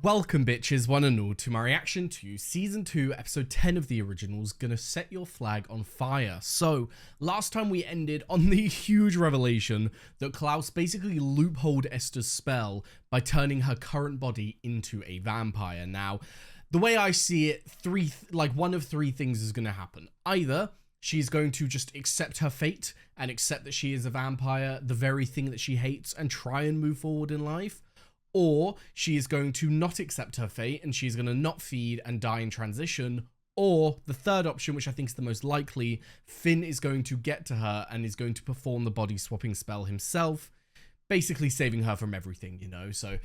Welcome bitches, one and all, to my reaction to Season 2, Episode 10 of the originals, Gonna Set Your Flag on Fire. So, last time we ended on the huge revelation that Klaus basically loopholed Esther's spell by turning her current body into a vampire. Now, the way I see it, one of three things is gonna happen. Either she's going to just accept her fate and accept that she is a vampire, the very thing that she hates, and try and move forward in life. Or she is going to not accept her fate and she's going to not feed and die in transition. Or the third option, which I think is the most likely, Finn is going to get to her and is going to perform the body swapping spell himself, basically saving her from everything, you know. So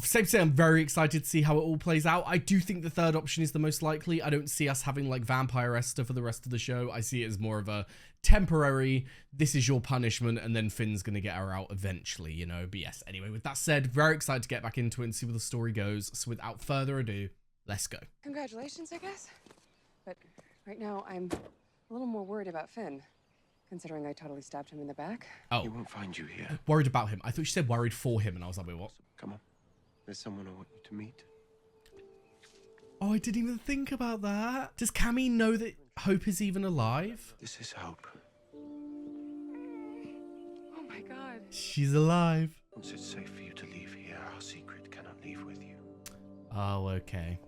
safe to say, I'm very excited to see how it all plays out. I do think the third option is the most likely. I don't see us having like Vampire Esther for the rest of the show. I see it as more of a temporary, this is your punishment, and then Finn's gonna get her out eventually, you know. But yes, anyway, with that said, very excited to get back into it and see where the story goes. So without further ado, let's go. Congratulations, I guess. But right now, I'm a little more worried about Finn, considering I totally stabbed him in the back. Oh. He won't find you here. Worried about him. I thought she said worried for him, and I was like, wait, what? Come on. There's someone I want you to meet. Oh, I didn't even think about that. Does Cammy know that Hope is even alive? This is Hope. Oh my god. She's alive. Once it's safe for you to leave here, our secret cannot leave with you. Oh, okay.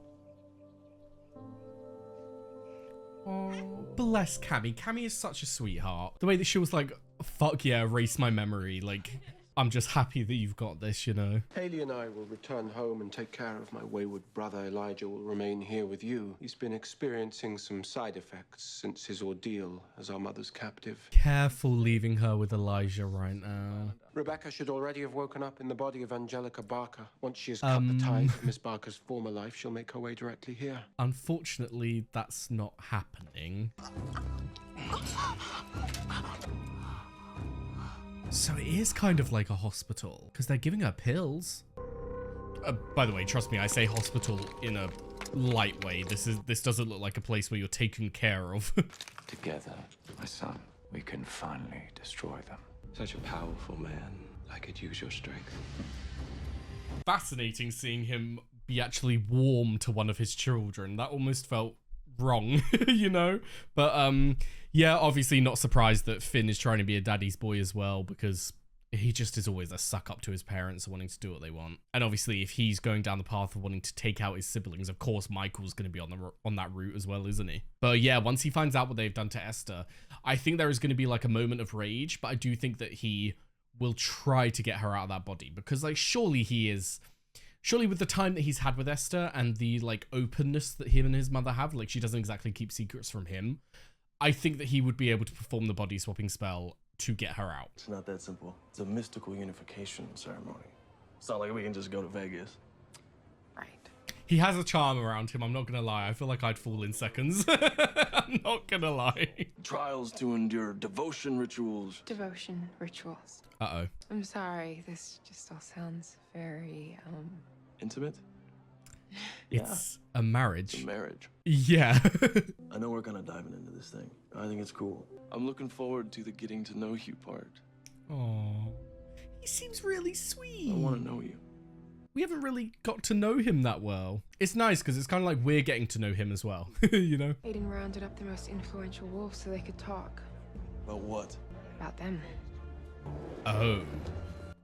Oh, bless Cammy. Cammy is such a sweetheart. The way that she was like, fuck yeah, erase my memory. Like, I'm just happy that you've got this, you know. Haley and I will return home and take care of my wayward brother. Elijah will remain here with you. He's been experiencing some side effects since his ordeal as our mother's captive. Careful leaving her with Elijah right now. Rebecca should already have woken up in the body of Angelica Barker. Once she has cut the ties of Miss Barker's former life, she'll make her way directly here. Unfortunately, that's not happening. So it is kind of like a hospital, because they're giving her pills. By the way, trust me, I say hospital in a light way. This doesn't look like a place where you're taken care of. Together, my son, we can finally destroy them. Such a powerful man. I could use your strength. Fascinating seeing him be actually warm to one of his children. That almost felt wrong, you know? But yeah, obviously not surprised that Finn is trying to be a daddy's boy as well, because he just is always a suck up to his parents wanting to do what they want. And obviously if he's going down the path of wanting to take out his siblings, of course Michael's going to be on that route as well, isn't he? But yeah, once he finds out what they've done to Esther, I think there is going to be like a moment of rage, but I do think that he will try to get her out of that body, because like surely with the time that he's had with Esther and the like openness that him and his mother have, like she doesn't exactly keep secrets from him, I think that he would be able to perform the body swapping spell to get her out. It's not that simple. It's a mystical unification ceremony. It's not like we can just go to Vegas. Right. He has a charm around him, I'm not gonna lie. I feel like I'd fall in seconds. I'm not gonna lie. Trials to endure, devotion rituals. Devotion rituals. Uh-oh. I'm sorry, this just all sounds very, Intimate? It's a marriage. It's a marriage. Yeah. I know we're kind of diving into this thing. I think it's cool. I'm looking forward to the getting to know you part. Oh, he seems really sweet. I want to know you. We haven't really got to know him that well. It's nice because it's kind of like we're getting to know him as well, you know? Aiden rounded up the most influential wolves so they could talk. About what? About them. Oh.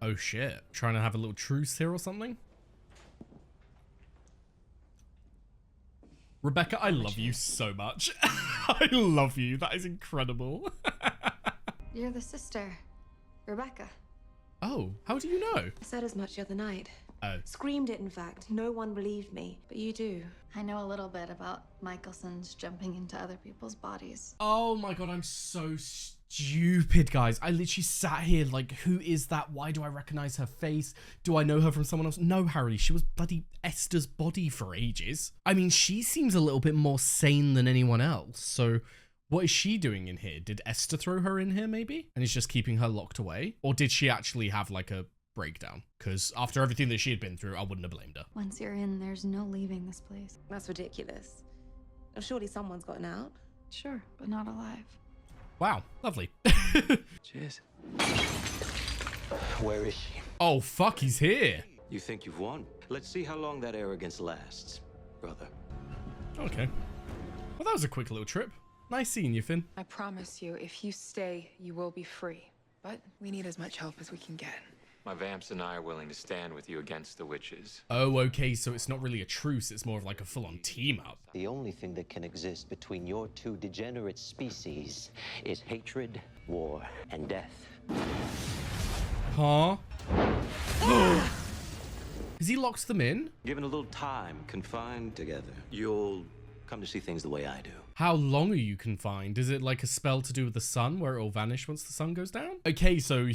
Oh shit. Trying to have a little truce here or something? Rebecca, I love you so much. I love you. That is incredible. You're the sister, Rebecca. Oh, how do you know? I said as much the other night. Oh. Screamed it, in fact. No one believed me, but you do. I know a little bit about Michelson's jumping into other people's bodies. Oh my god, I'm so stupid, guys. I literally sat here like, who is that? Why do I recognize her face? Do I know her from someone else? No, Harry, she was bloody Esther's body for ages. I mean, she seems a little bit more sane than anyone else, so what is she doing in here? Did Esther throw her in here, maybe? And is just keeping her locked away? Or did she actually have like a breakdown? Because after everything that she had been through, I wouldn't have blamed her. Once you're in, there's no leaving this place. That's ridiculous. Surely someone's gotten out. Sure, but not alive. Wow, lovely. Cheers. Where is she? Oh, fuck, he's here. You think you've won? Let's see how long that arrogance lasts, brother. Okay. Well, that was a quick little trip. Nice seeing you, Finn. I promise you, if you stay, you will be free. But we need as much help as we can get. My vamps and I are willing to stand with you against the witches. Oh, okay, so it's not really a truce, it's more of like a full-on team-up. The only thing that can exist between your two degenerate species is hatred, war, and death. Huh? Has he locked them in? Given a little time confined together, you'll come to see things the way I do. How long are you confined? Is it like a spell to do with the sun where it will vanish once the sun goes down? Okay, so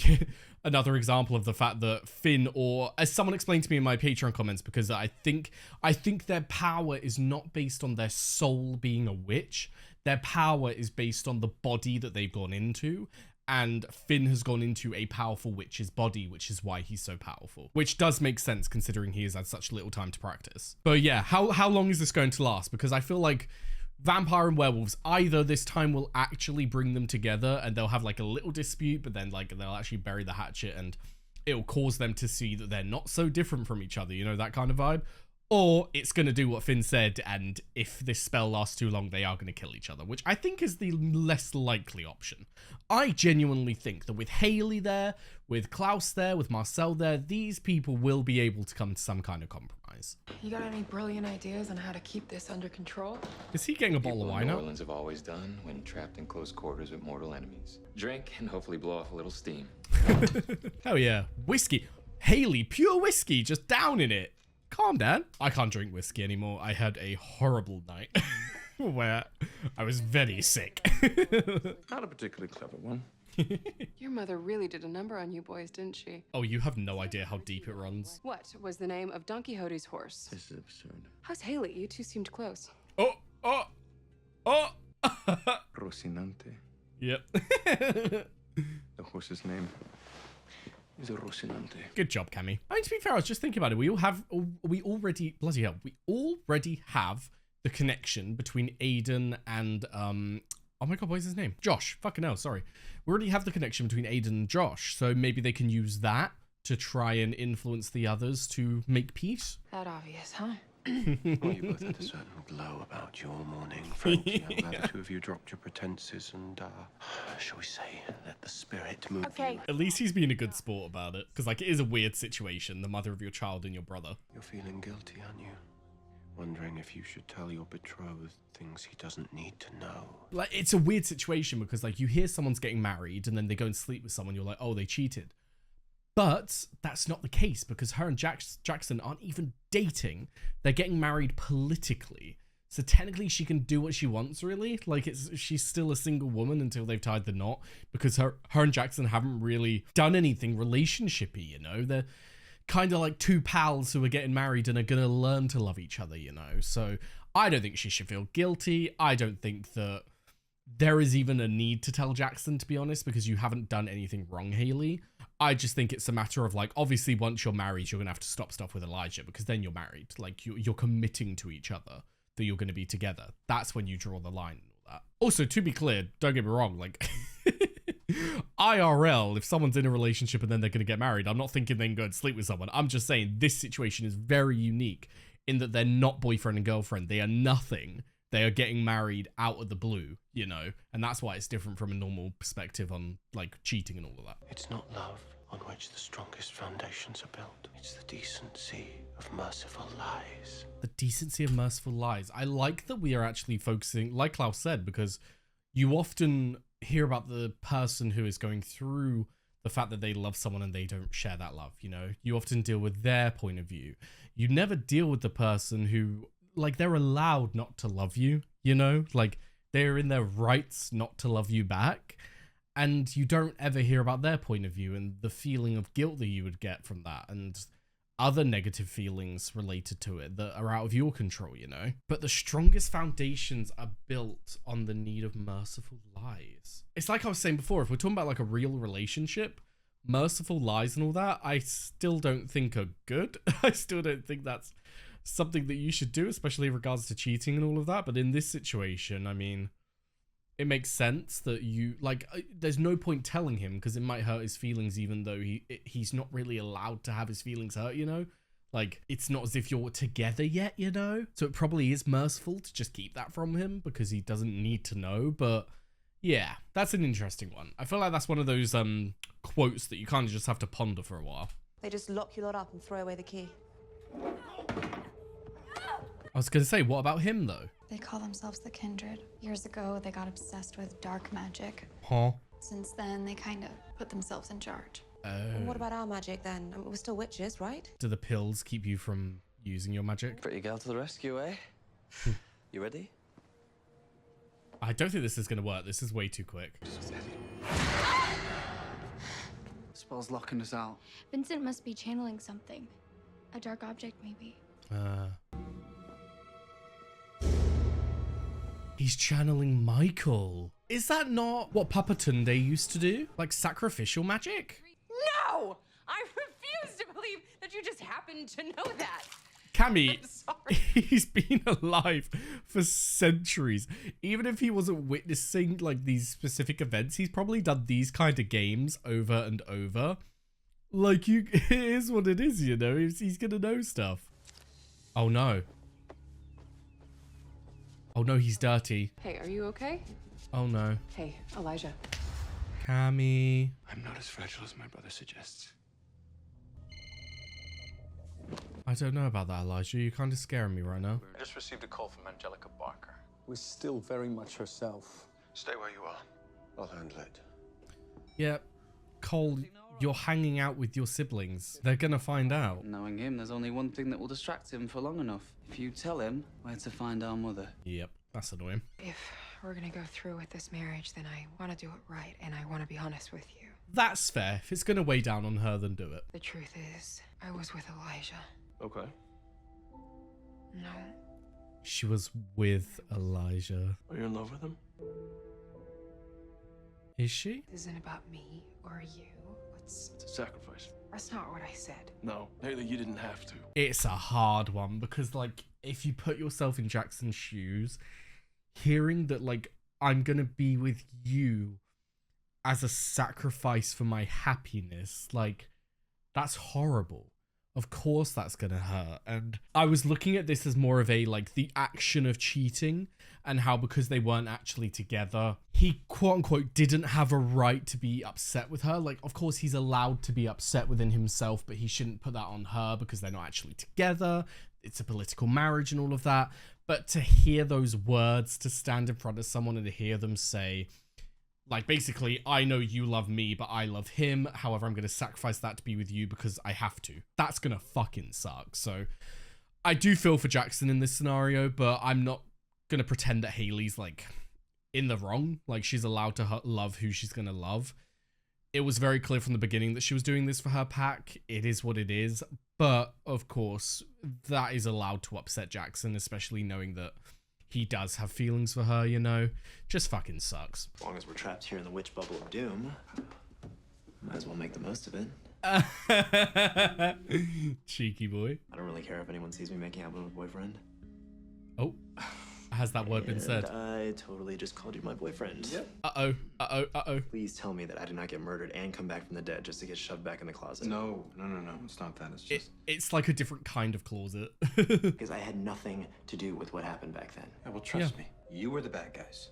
another example of the fact that Finn, or as someone explained to me in my Patreon comments, because I think their power is not based on their soul being a witch. Their power is based on the body that they've gone into. And Finn has gone into a powerful witch's body, which is why he's so powerful. Which does make sense considering he has had such little time to practice. But yeah, how long is this going to last? Because I feel like vampire and werewolves, either this time will actually bring them together and they'll have like a little dispute, but then like they'll actually bury the hatchet and it'll cause them to see that they're not so different from each other, you know, that kind of vibe. Or it's going to do what Finn said, and if this spell lasts too long, they are going to kill each other, which I think is the less likely option. I genuinely think that with Haley there, with Klaus there, with Marcel there, these people will be able to come to some kind of compromise. You got any brilliant ideas on how to keep this under control? Is he getting a bottle of wine New out? Orleans have always done when trapped in close quarters with mortal enemies. Drink and hopefully blow off a little steam. Hell yeah. Whiskey. Haley, pure whiskey, just down in it. Calm down. I can't drink whiskey anymore. I had a horrible night where I was very sick. Not a particularly clever one. Your mother really did a number on you boys, didn't she? Oh, you have no idea how deep it runs. What was the name of Don Quixote's horse? This is absurd. How's Haley? You two seemed close. Oh. Rocinante. Yep. The horse's name is Rocinante. Good job, Cammy. I mean, to be fair, I was just thinking about it. We already have the connection between Aiden and, oh my God, what is his name? Josh. Fucking hell, sorry. We already have the connection between Aiden and Josh, so maybe they can use that to try and influence the others to make peace. That obvious, huh? Well, you both had a certain glow about your morning, Frankie. I'm glad the two of you dropped your pretenses and, shall we say, let the spirit move you. At least he's being a good sport about it, because like it is a weird situation, the mother of your child and your brother. You're feeling guilty, aren't you? Wondering if you should tell your betrothed things he doesn't need to know. Like, it's a weird situation because like you hear someone's getting married and then they go and sleep with someone, you're like, oh, they cheated. But that's not the case because her and Jackson aren't even dating. They're getting married politically. So technically she can do what she wants, really. Like she's still a single woman until they've tied the knot because her and Jackson haven't really done anything relationshipy, you know? They're kind of like two pals who are getting married and are going to learn to love each other, you know? So I don't think she should feel guilty. I don't think that there is even a need to tell Jackson, to be honest, because you haven't done anything wrong, Haley. I just think it's a matter of like, obviously once you're married, you're going to have to stop stuff with Elijah because then you're married. Like you're committing to each other that you're going to be together. That's when you draw the line and all that. Also, to be clear, don't get me wrong, like IRL, if someone's in a relationship and then they're going to get married, I'm not thinking they can go and sleep with someone. I'm just saying this situation is very unique in that they're not boyfriend and girlfriend. They are nothing. They are getting married out of the blue, you know, and that's why it's different from a normal perspective on like cheating and all of that. It's not love on which the strongest foundations are built. It's the decency of merciful lies. The decency of merciful lies. I like that we are actually focusing, like Klaus said, because you often hear about the person who is going through the fact that they love someone and they don't share that love, you know. You often deal with their point of view. You never deal with the person who, like, they're allowed not to love you, you know, like they're in their rights not to love you back. And you don't ever hear about their point of view and the feeling of guilt that you would get from that and other negative feelings related to it that are out of your control, you know. But the strongest foundations are built on the need of merciful lies. It's like I was saying before, if we're talking about like a real relationship, merciful lies and all that, I still don't think are good. I still don't think that's something that you should do, especially in regards to cheating and all of that. But in this situation, I mean, it makes sense that you, like, there's no point telling him because it might hurt his feelings, even though he's not really allowed to have his feelings hurt, you know? Like, it's not as if you're together yet, you know? So it probably is merciful to just keep that from him because he doesn't need to know. But yeah, that's an interesting one. I feel like that's one of those quotes that you kind of just have to ponder for a while. They just lock you lot up and throw away the key. I was going to say, what about him, though? They call themselves the Kindred. Years ago, they got obsessed with dark magic. Huh? Since then, they kind of put themselves in charge. And what about our magic then? I mean, we're still witches, right? Do the pills keep you from using your magic? Pretty gal to the rescue, eh? You ready? I don't think this is going to work. This is way too quick. Spell's locking us out. Vincent must be channeling something. A dark object, maybe. He's channeling Michael. Is that not what Papa Tunde used to do? Like sacrificial magic? No! I refuse to believe that you just happened to know that. Cammy, I'm sorry. he's been alive for centuries. Even if he wasn't witnessing like these specific events, he's probably done these kind of games over and over. Like, it is what it is, you know? He's gonna know stuff. Oh no. Oh no, he's dirty. Hey, are you okay? Oh no. Hey, Elijah. Cammy. I'm not as fragile as my brother suggests. I don't know about that, Elijah. You're kind of scaring me right now. I just received a call from Angelica Barker. We're still very much herself. Stay where you are. I'll handle it. Yeah, Cole, you're hanging out with your siblings. They're gonna find out. Knowing him, there's only one thing that will distract him for long enough. If you tell him where to find our mother. Yep, that's annoying. If we're gonna go through with this marriage, then I want to do it right, and I want to be honest with you. That's fair. If it's gonna weigh down on her, then do it. The truth is, I was with Elijah. Okay. No. She was with Elijah. Are you in love with him? Is she? This isn't about me or you. It's a sacrifice. That's not what I said. No, Haley, you didn't have to. It's a hard one because, like, if you put yourself in Jackson's shoes, hearing that, like, I'm gonna be with you as a sacrifice for my happiness, like, that's horrible. Of course that's gonna hurt. And I was looking at this as more of a, like, the action of cheating and how because they weren't actually together, he quote unquote didn't have a right to be upset with her. Like, of course he's allowed to be upset within himself, but he shouldn't put that on her because they're not actually together. It's a political marriage and all of that. But to hear those words, to stand in front of someone and to hear them say, like, basically, I know you love me, but I love him. However, I'm going to sacrifice that to be with you because I have to. That's going to fucking suck. So I do feel for Jackson in this scenario, but I'm not going to pretend that Haley's, like, in the wrong. Like, she's allowed to love who she's going to love. It was very clear from the beginning that she was doing this for her pack. It is what it is. But, of course, that is allowed to upset Jackson, especially knowing that he does have feelings for her, you know? Just fucking sucks. As long as we're trapped here in the witch bubble of doom, might as well make the most of it. Cheeky boy. I don't really care if anyone sees me making out with my boyfriend. Oh, has that word been said? I totally just called you my boyfriend. Yep. Uh-oh, uh-oh, uh-oh. Please tell me that I did not get murdered and come back from the dead just to get shoved back in the closet. No. It's not that. It's just... It's like a different kind of closet. Because I had nothing to do with what happened back then. Yeah, well, trust me. You were the bad guys.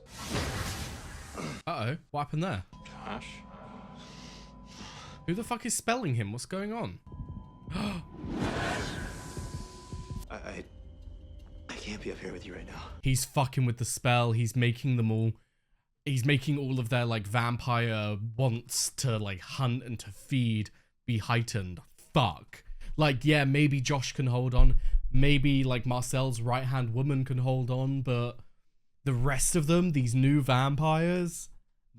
Uh-oh, what happened there? Josh? Who the fuck is spelling him? What's going on? I can't be up here with you right now. He's fucking with the spell. He's making them all... He's making all of their, like, vampire wants to, like, hunt and to feed be heightened. Fuck. Like, yeah, maybe Josh can hold on. Maybe, like, Marcel's right-hand woman can hold on, but the rest of them, these new vampires...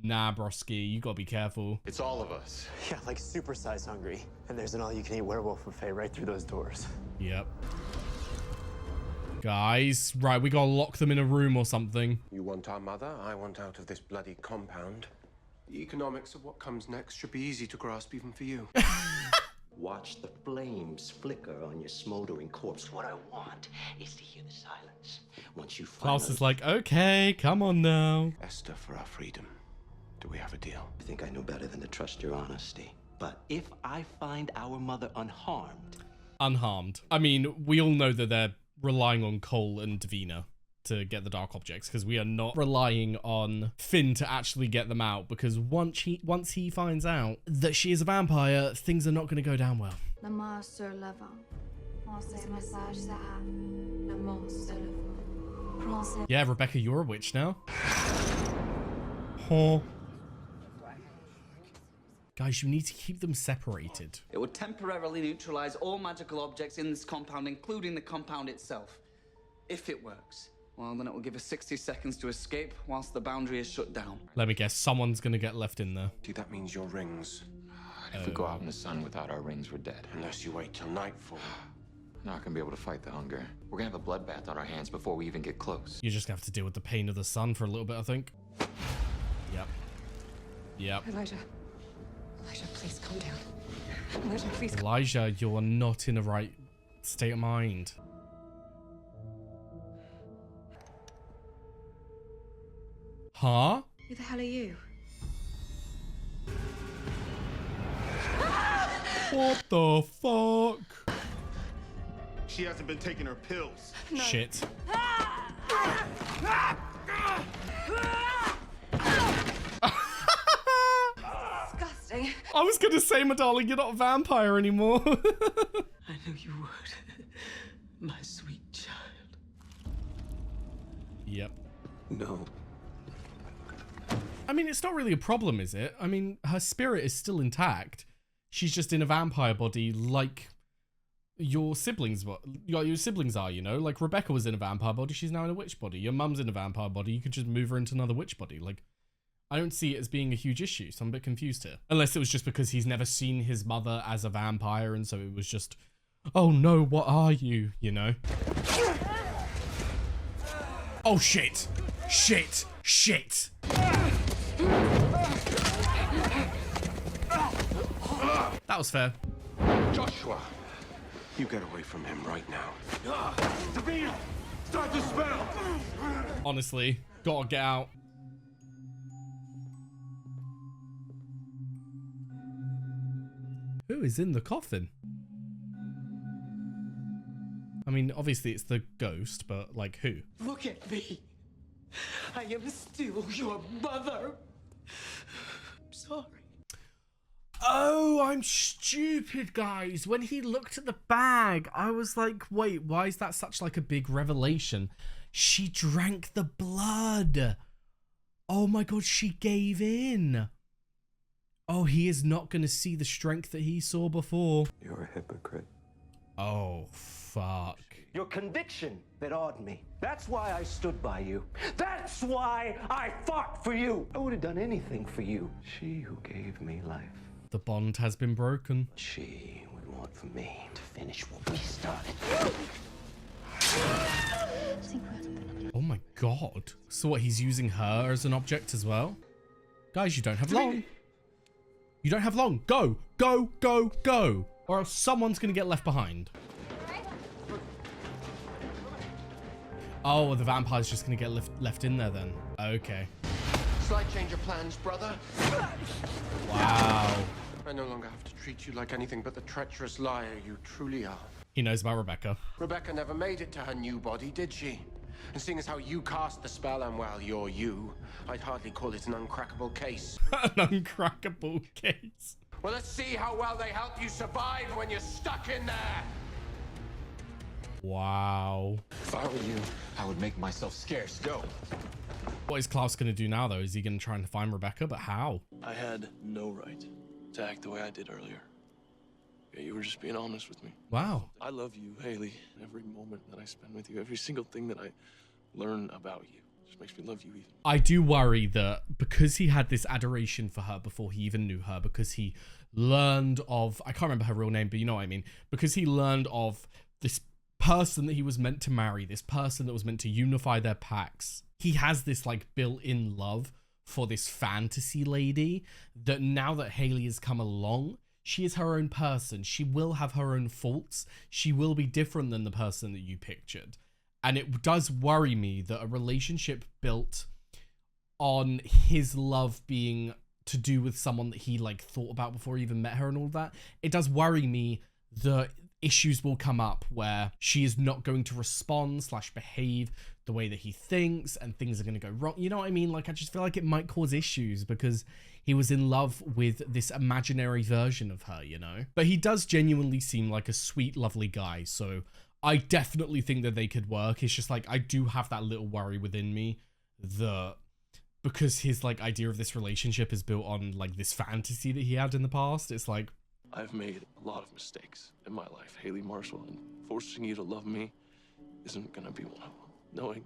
Nah, broski, you gotta be careful. It's all of us. Yeah, like super-size hungry. And there's an all-you-can-eat werewolf buffet right through those doors. Yep. Guys, right, we gotta lock them in a room or something. You want our mother, I want out of this bloody compound. The economics of what comes next should be easy to grasp even for you. Watch the flames flicker on your smoldering corpse. What I want is to hear the silence. Once you Klaus is like, okay, come on now. Esther, for our freedom. Do we have a deal? I think I know better than to trust your honesty. But if I find our mother unharmed... unharmed. I mean, we all know that they're relying on Cole and Davina to get the dark objects, because we are not relying on Finn to actually get them out, because once he finds out that she is a vampire, things are not going to go down well. Yeah, Rebecca, you're a witch now. Huh. Guys, you need to keep them separated. It would temporarily neutralize all magical objects in this compound, including the compound itself. If it works, well, then it will give us 60 seconds to escape whilst the boundary is shut down. Let me guess, someone's gonna get left in there. See, that means your rings. If we go out in the sun without our rings, we're dead. Unless you wait till nightfall. Not gonna be able to fight the hunger. We're gonna have a bloodbath on our hands before we even get close. You're just gonna have to deal with the pain of the sun for a little bit, I think. Yep. Yep. Elijah, please calm down. Elijah, please. Elijah, you're not in the right state of mind. Huh? Who the hell are you? What the fuck? She hasn't been taking her pills. No. Shit. Disgusting. I was gonna say, my darling, you're not a vampire anymore. I knew you would, my sweet child. Yep. No. I mean, it's not really a problem, is it? I mean, her spirit is still intact. She's just in a vampire body, like your siblings are, you know? Like, Rebecca was in a vampire body, she's now in a witch body. Your mum's in a vampire body, you can just move her into another witch body. Like, I don't see it as being a huge issue, so I'm a bit confused here. Unless it was just because he's never seen his mother as a vampire, and so it was just, oh no, what are you, you know? Oh shit! Shit! Shit! That was fair. Joshua, you get away from him right now. Davina, start the spell. Honestly, gotta get out. Who is in the coffin? I mean, obviously it's the ghost, but like who? Look at me. I am still your mother. I'm sorry. Oh, I'm stupid, guys. When he looked at the bag, I was like, wait, why is that such like a big revelation? She drank the blood. Oh my god, she gave in. Oh, he is not going to see the strength that he saw before. You're a hypocrite. Oh, fuck. Your conviction that awed me. That's why I stood by you. That's why I fought for you. I would have done anything for you. She who gave me life. The bond has been broken. She would want for me to finish what we started. Oh my god. So what, he's using her as an object as well? Guys, you don't have long. You don't have long. Go, go, go, go. Or else someone's going to get left behind. Oh, the vampire's just going to get left in there then. Okay. Slight change of plans, brother. Wow. I no longer have to treat you like anything but the treacherous liar you truly are. He knows about Rebecca. Rebecca never made it to her new body, did she? And seeing as how you cast the spell and, well, you're you, I'd hardly call it an uncrackable case. An uncrackable case. Well, let's see how well they help you survive when you're stuck in there. Wow. If I were you, I would make myself scarce. Go. What is Klaus going to do now, though? Is he going to try and find Rebecca? But how? I had no right to act the way I did earlier. Yeah, you were just being honest with me. Wow. I love you, Haley. Every moment that I spend with you, every single thing that I learn about you just makes me love you even. I do worry that because he had this adoration for her before he even knew her, because he learned of, I can't remember her real name, but you know what I mean, because he learned of this person that he was meant to marry, this person that was meant to unify their packs. He has this like built-in love for this fantasy lady that now that Haley has come along, she is her own person. She will have her own faults. She will be different than the person that you pictured. And it does worry me that a relationship built on his love being to do with someone that he like thought about before he even met her and all that, it does worry me that issues will come up where she is not going to respond / behave the way that he thinks, and things are going to go wrong. You know what I mean? Like, I just feel like it might cause issues because he was in love with this imaginary version of her, you know? But he does genuinely seem like a sweet, lovely guy. So I definitely think that they could work. It's just like, I do have that little worry within me that because his like idea of this relationship is built on like this fantasy that he had in the past, it's like, I've made a lot of mistakes in my life, Haley Marshall, and forcing you to love me isn't gonna be one of them. Knowing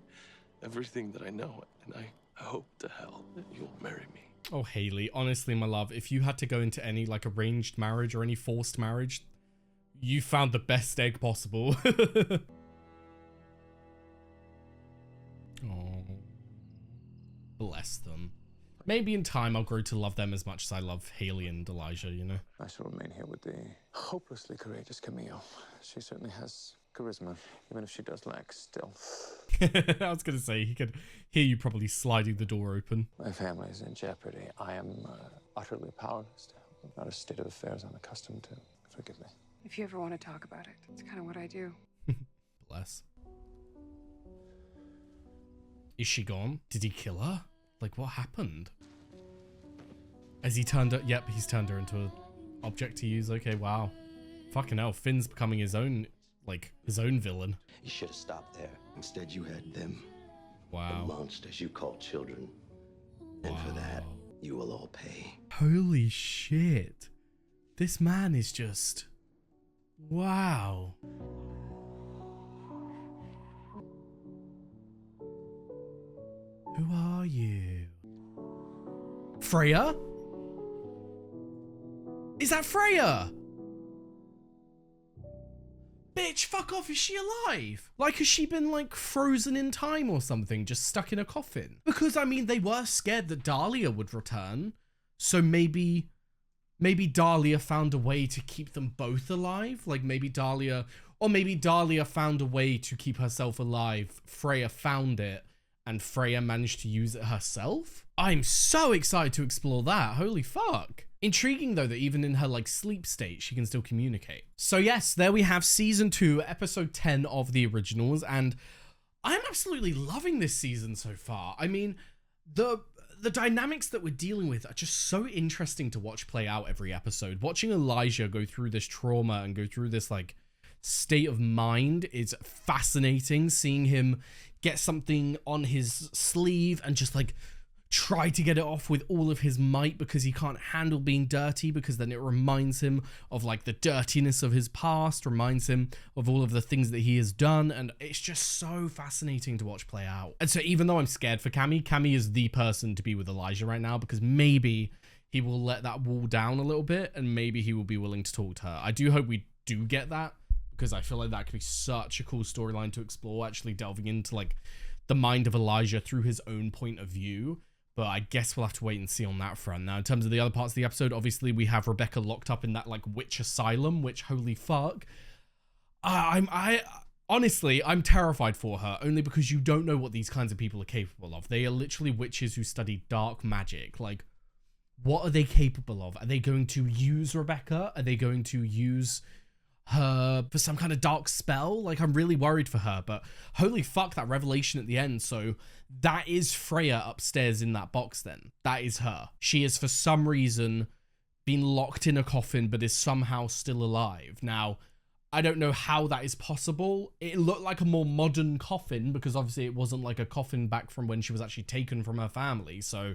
everything that I know, and I hope to hell that you'll marry me. Oh, Haley, honestly, my love, if you had to go into any like arranged marriage or any forced marriage, you found the best egg possible. Oh, bless them. Maybe in time I'll grow to love them as much as I love Haley and Elijah, you know? I shall remain here with the hopelessly courageous Camille. She certainly has charisma, even if she does lack stealth. I was going to say, he could hear you probably sliding the door open. My family is in jeopardy. I am utterly powerless to help. Not a state of affairs I'm accustomed to. Forgive me. If you ever want to talk about it, it's kind of what I do. Bless. Is she gone? Did he kill her? Like, what happened? Has he turned her? Yep, he's turned her into an object to use. Okay, wow. Fucking hell, Finn's becoming his own, like, his own villain. You should have stopped there. Instead, you had them. Wow. The monsters you call children. And for that, you will all pay. Holy shit. This man is just... Wow. Who are you? Freya? Is that Freya? Bitch, fuck off, is she alive? Like, has she been, like, frozen in time or something, just stuck in a coffin? Because, I mean, they were scared that Dahlia would return, so maybe Dahlia found a way to keep them both alive? Like, maybe Dahlia found a way to keep herself alive, Freya found it, and Freya managed to use it herself? I'm so excited to explore that. Holy fuck. Intriguing though that even in her like sleep state, she can still communicate. So yes, there we have season 2, episode 10 of the originals, and I'm absolutely loving this season so far. I mean, the dynamics that we're dealing with are just so interesting to watch play out every episode. Watching Elijah go through this trauma and go through this like state of mind is fascinating. Seeing him get something on his sleeve and just like try to get it off with all of his might because he can't handle being dirty, because then it reminds him of like the dirtiness of his past, reminds him of all of the things that he has done, and it's just so fascinating to watch play out. And so even though I'm scared for Cammy is the person to be with Elijah right now, because maybe he will let that wall down a little bit and maybe he will be willing to talk to her. I do hope we do get that, because I feel like that could be such a cool storyline to explore, actually delving into like the mind of Elijah through his own point of view. But I guess we'll have to wait and see on that front. Now, in terms of the other parts of the episode, obviously we have Rebecca locked up in that like witch asylum, which holy fuck. Honestly, I'm terrified for her, only because you don't know what these kinds of people are capable of. They are literally witches who study dark magic. Like, what are they capable of? Are they going to use Rebecca? Are they going to use her for some kind of dark spell? Like, I'm really worried for her, but holy fuck, that revelation at the end. So that is Freya upstairs in that box then. That is her. She is for some reason been locked in a coffin, but is somehow still alive. Now, I don't know how that is possible. It looked like a more modern coffin, because obviously it wasn't like a coffin back from when she was actually taken from her family. So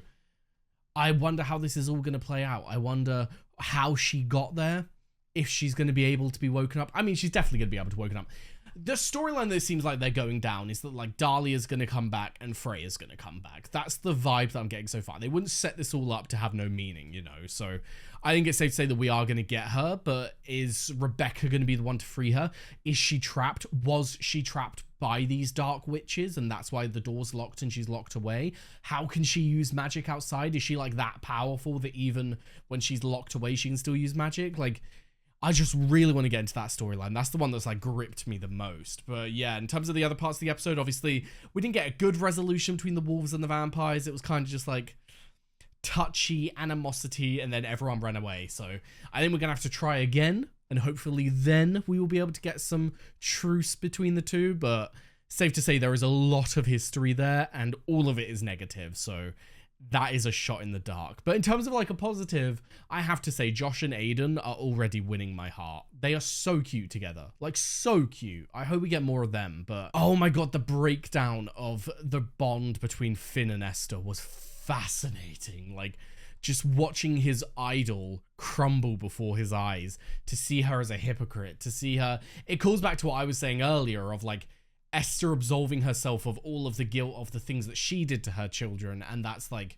I wonder how this is all going to play out. I wonder how she got there. If she's going to be able to be woken up. I mean, she's definitely going to be able to woken up. The storyline that it seems like they're going down is that like Dahlia's going to come back and Freya's going to come back. That's the vibe that I'm getting so far. They wouldn't set this all up to have no meaning, you know. So I think it's safe to say that we are going to get her, but is Rebecca going to be the one to free her? Is she trapped? Was she trapped by these dark witches and that's why the door's locked and she's locked away? How can she use magic outside? Is she like that powerful that even when she's locked away she can still use magic? Like, I just really want to get into that storyline. That's the one that's like gripped me the most. But yeah, in terms of the other parts of the episode, obviously we didn't get a good resolution between the wolves and the vampires. It was kind of just like touchy animosity and then everyone ran away. So I think we're gonna have to try again and hopefully then we will be able to get some truce between the two, but safe to say there is a lot of history there and all of it is negative, so that is a shot in the dark. But in terms of like a positive, I have to say Josh and Aiden are already winning my heart. They are so cute together, like so cute. I hope we get more of them, but oh my god, the breakdown of the bond between Finn and Esther was fascinating. Like just watching his idol crumble before his eyes, to see her as a hypocrite, to see her, it calls back to what I was saying earlier of like Esther absolving herself of all of the guilt of the things that she did to her children, and that's like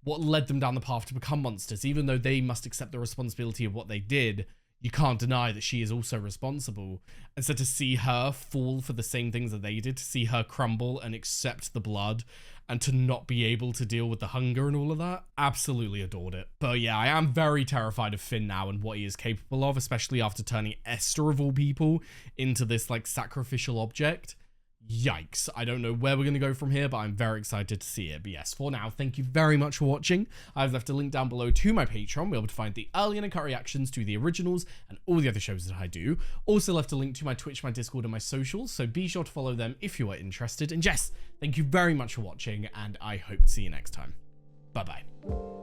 what led them down the path to become monsters. Even though they must accept the responsibility of what they did, you can't deny that she is also responsible. And so to see her fall for the same things that they did, to see her crumble and accept the blood, and to not be able to deal with the hunger and all of that, absolutely adored it. But yeah, I am very terrified of Finn now and what he is capable of, especially after turning Esther of all people into this like sacrificial object. Yikes. I don't know where we're going to go from here, but I'm very excited to see it. But yes, for now, thank you very much for watching. I've left a link down below to my Patreon. We'll be able to find the early and uncut reactions to the originals and all the other shows that I do. Also left a link to my Twitch, my Discord, and my socials, so be sure to follow them if you are interested. And yes, thank you very much for watching, and I hope to see you next time. Bye-bye.